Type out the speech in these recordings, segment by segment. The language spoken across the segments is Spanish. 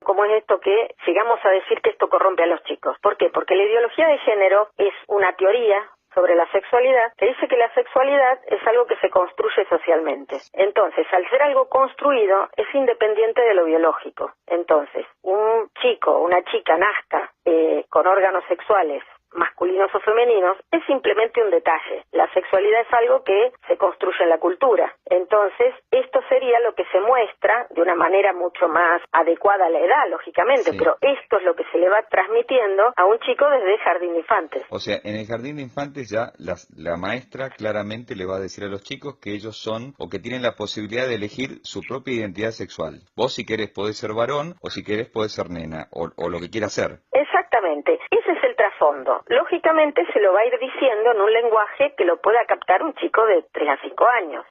¿Cómo es esto que llegamos a decir que esto corrompe a los chicos? ¿Por qué? Porque la ideología de género es una teoría sobre la sexualidad, que dice que la sexualidad es algo que se construye socialmente. Entonces, al ser algo construido, es independiente de lo biológico. Entonces, un chico, una chica nazca con órganos sexuales masculinos o femeninos, es simplemente un detalle. La sexualidad es algo que se construye en la cultura. Entonces, esto sería lo que se muestra de una manera mucho más adecuada a la edad, lógicamente, Sí. pero esto es lo que se le va transmitiendo a un chico desde el jardín de infantes. O sea, en el jardín de infantes ya la maestra claramente le va a decir a los chicos que ellos son o que tienen la posibilidad de elegir su propia identidad sexual. Vos si querés podés ser varón o si querés podés ser nena o lo que quieras ser. Exactamente, ese es el trasfondo. Lógicamente se lo va a ir diciendo en un lenguaje que lo pueda captar un chico de 3 a 5 años,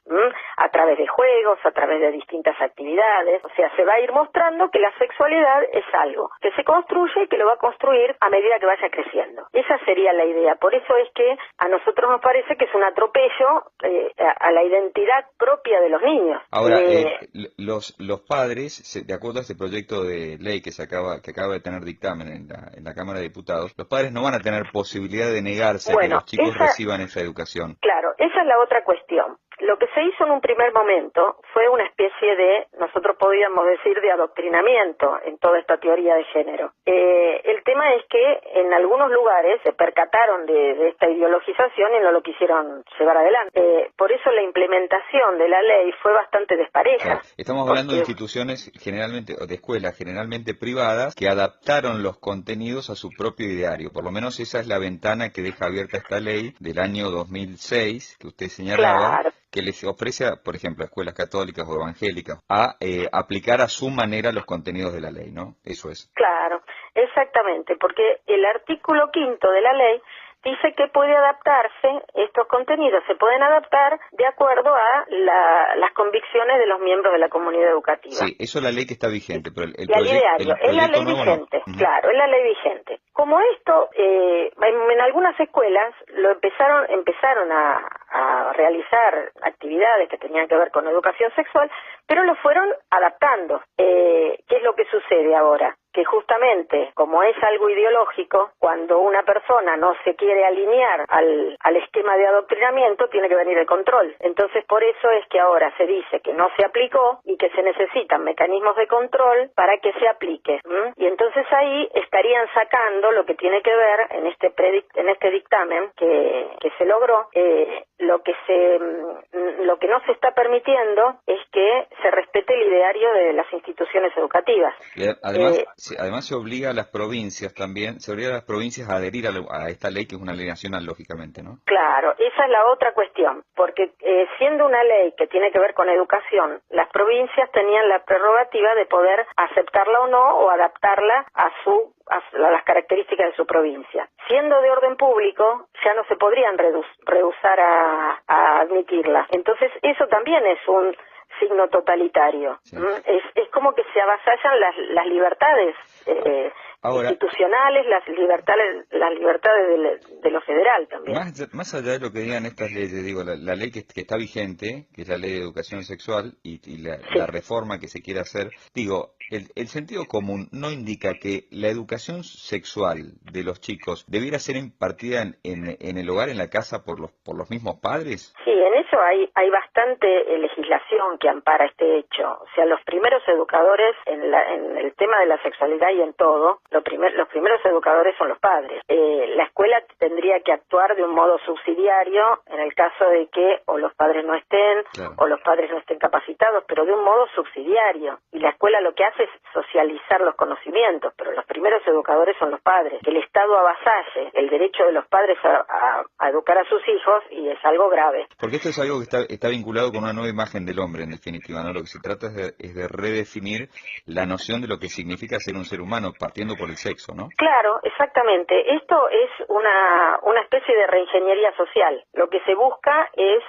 a través de juegos, a través de distintas actividades. O sea, se va a ir mostrando que la sexualidad es algo que se construye y que lo va a construir a medida que vaya creciendo. Esa sería la idea. Por eso es que a nosotros nos parece que es un atropello a la identidad propia de los niños. Ahora, los padres, de acuerdo a este proyecto de ley que acaba de tener dictamen en la Cámara de Diputados, los padres no van a tener posibilidad de negarse a que los chicos reciban esa educación. Claro, esa es la otra cuestión. Lo que se hizo en un primer momento fue una especie de, nosotros podríamos decir, de adoctrinamiento en toda esta teoría de género. El tema es que en algunos lugares se percataron de esta ideologización y no lo quisieron llevar adelante. Por eso la implementación de la ley fue bastante despareja. Claro. Estamos hablando de instituciones generalmente, o de escuelas generalmente privadas, que adaptaron los contenidos a su propio ideario. Por lo menos esa es la ventana que deja abierta esta ley del año 2006, que usted señalaba. Claro. Que les ofrece, por ejemplo, a escuelas católicas o evangélicas, a aplicar a su manera los contenidos de la ley, ¿no? Eso es. Claro, exactamente, porque el artículo 5º de la ley dice que puede adaptarse, estos contenidos se pueden adaptar de acuerdo a las convicciones de los miembros de la comunidad educativa. Sí, eso es la ley que está vigente, pero el proyecto es la ley vigente, no. Claro, es la ley vigente. Como esto, en algunas escuelas lo empezaron a realizar actividades que tenían que ver con educación sexual, pero lo fueron adaptando. ¿Qué es lo que sucede ahora? Que justamente, como es algo ideológico, cuando una persona no se quiere alinear al esquema de adoctrinamiento, tiene que venir el control. Entonces, por eso es que ahora se dice que no se aplicó y que se necesitan mecanismos de control para que se aplique. Y entonces ahí estarían sacando lo que tiene que ver en este dictamen que se logró. Lo que no se está permitiendo es que se respete el ideario de las instituciones educativas. Y además se obliga a las provincias también, a adherir a esta ley, que es una ley nacional, lógicamente, ¿no? Claro, esa es la otra cuestión, porque siendo una ley que tiene que ver con educación, las provincias tenían la prerrogativa de poder aceptarla o no, o adaptarla a las características de su provincia. Siendo de orden público, ya no se podrían rehusar a admitirla. Entonces, eso también es un signo totalitario. Sí. Es como que se avasallan las libertades institucionales, las libertades de lo federal también. Más allá de lo que digan estas leyes, digo, la ley que está vigente, que es la ley de educación sexual y la reforma que se quiere hacer, digo, el sentido común no indica que la educación sexual de los chicos debiera ser impartida en el hogar, en la casa, por los mismos padres. Sí, en eso hay bastante legislación que ampara este hecho. O sea, los primeros educadores en el tema de la sexualidad y en todo, los primeros educadores son los padres. La escuela tendría que actuar de un modo subsidiario en el caso de que o los padres no estén, claro, o los padres no estén capacitados, pero de un modo subsidiario. Y la escuela lo que hace es socializar los conocimientos, pero los primeros educadores son los padres. Que el Estado avasalle el derecho de los padres a educar a sus hijos, y es algo grave. Porque esto es algo que está vinculado con una nueva imagen del hombre, en definitiva, ¿no? Lo que se trata es de redefinir la noción de lo que significa ser un ser humano, partiendo por por el sexo, ¿no? Claro, exactamente. Esto es una especie de reingeniería social. Lo que se busca es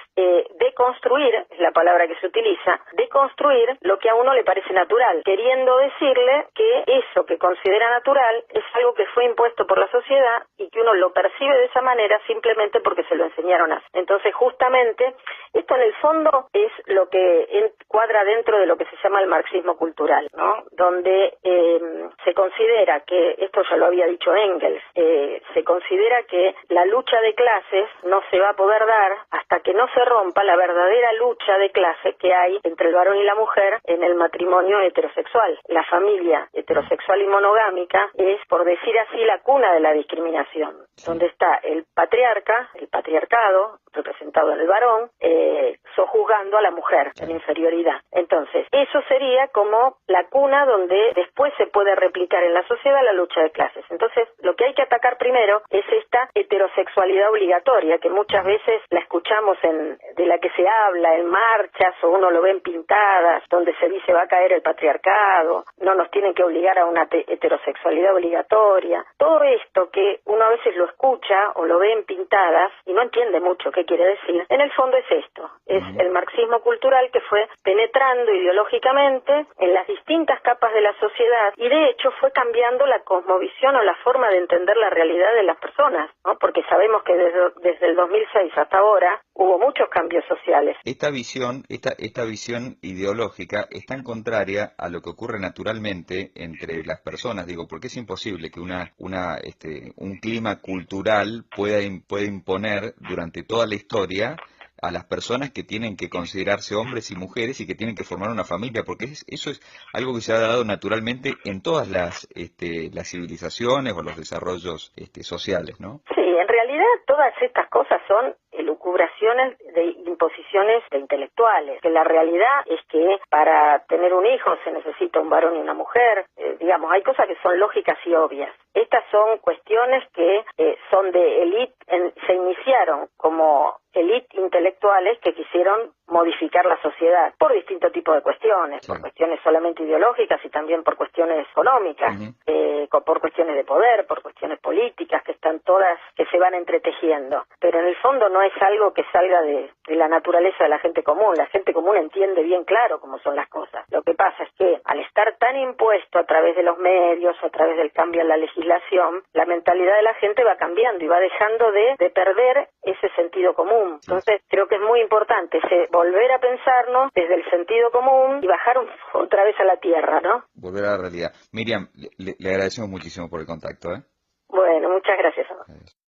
deconstruir, es la palabra que se utiliza, deconstruir lo que a uno le parece natural, queriendo decirle que eso que considera natural es algo que fue impuesto por la sociedad y que uno lo percibe de esa manera simplemente porque se lo enseñaron así. Entonces, justamente, esto en el fondo es lo que encuadra dentro de lo que se llama el marxismo cultural, ¿no? Donde se considera que, esto ya lo había dicho Engels, se considera que la lucha de clases no se va a poder dar hasta que no se rompa la verdadera lucha de clase que hay entre el varón y la mujer en el matrimonio heterosexual. La familia heterosexual y monogámica es, por decir así, la cuna de la discriminación, donde está el patriarca, el patriarcado, representado en el varón, sojuzgando a la mujer en inferioridad. Entonces, eso sería como la cuna donde después se puede replicar en la sociedad la lucha de clases. Entonces, lo que hay que atacar primero es esta heterosexualidad obligatoria, que muchas veces la escuchamos de la que se habla en marchas, o uno lo ve en pintadas, donde se dice va a caer el patriarcado, no nos tienen que obligar a una heterosexualidad obligatoria. Todo esto que uno a veces lo escucha o lo ve en pintadas y no entiende mucho qué quiere decir, en el fondo es esto, es el marxismo cultural que fue penetrando ideológicamente en las distintas capas de la sociedad y de hecho fue cambiando la cosmovisión o la forma de entender la realidad de las personas, ¿no? Porque sabemos que desde el 2006 hasta ahora hubo muchos cambios sociales. Esta visión ideológica es tan contraria a lo que ocurre naturalmente entre las personas, digo, porque es imposible que un clima cultural pueda imponer durante toda la historia a las personas que tienen que considerarse hombres y mujeres y que tienen que formar una familia, porque eso es algo que se ha dado naturalmente en todas las civilizaciones o los desarrollos sociales, ¿no? Sí, en realidad todas estas cosas son elucubraciones de imposiciones de intelectuales, que la realidad es que para tener un hijo se necesita un varón y una mujer, digamos, hay cosas que son lógicas y obvias. Estas son cuestiones que son de élite, se iniciaron como élite intelectuales que quisieron modificar la sociedad por distintos tipos de cuestiones, Sí. por cuestiones solamente ideológicas y también por cuestiones económicas, por cuestiones de poder, por cuestiones políticas, que están todas, que se van entretejiendo. Pero en el fondo no es algo que salga de la naturaleza de la gente común. La gente común entiende bien claro cómo son las cosas. Lo que pasa es que al estar tan impuesto a través de los medios, a través del cambio en la legislación, la mentalidad de la gente va cambiando y va dejando de perder ese sentido común. Entonces creo que es muy importante volver a pensarnos desde el sentido común y bajar otra vez a la tierra, ¿no? Volver a la realidad. Miriam, le agradecemos muchísimo por el contacto, ¿eh? Bueno, muchas gracias. Adiós.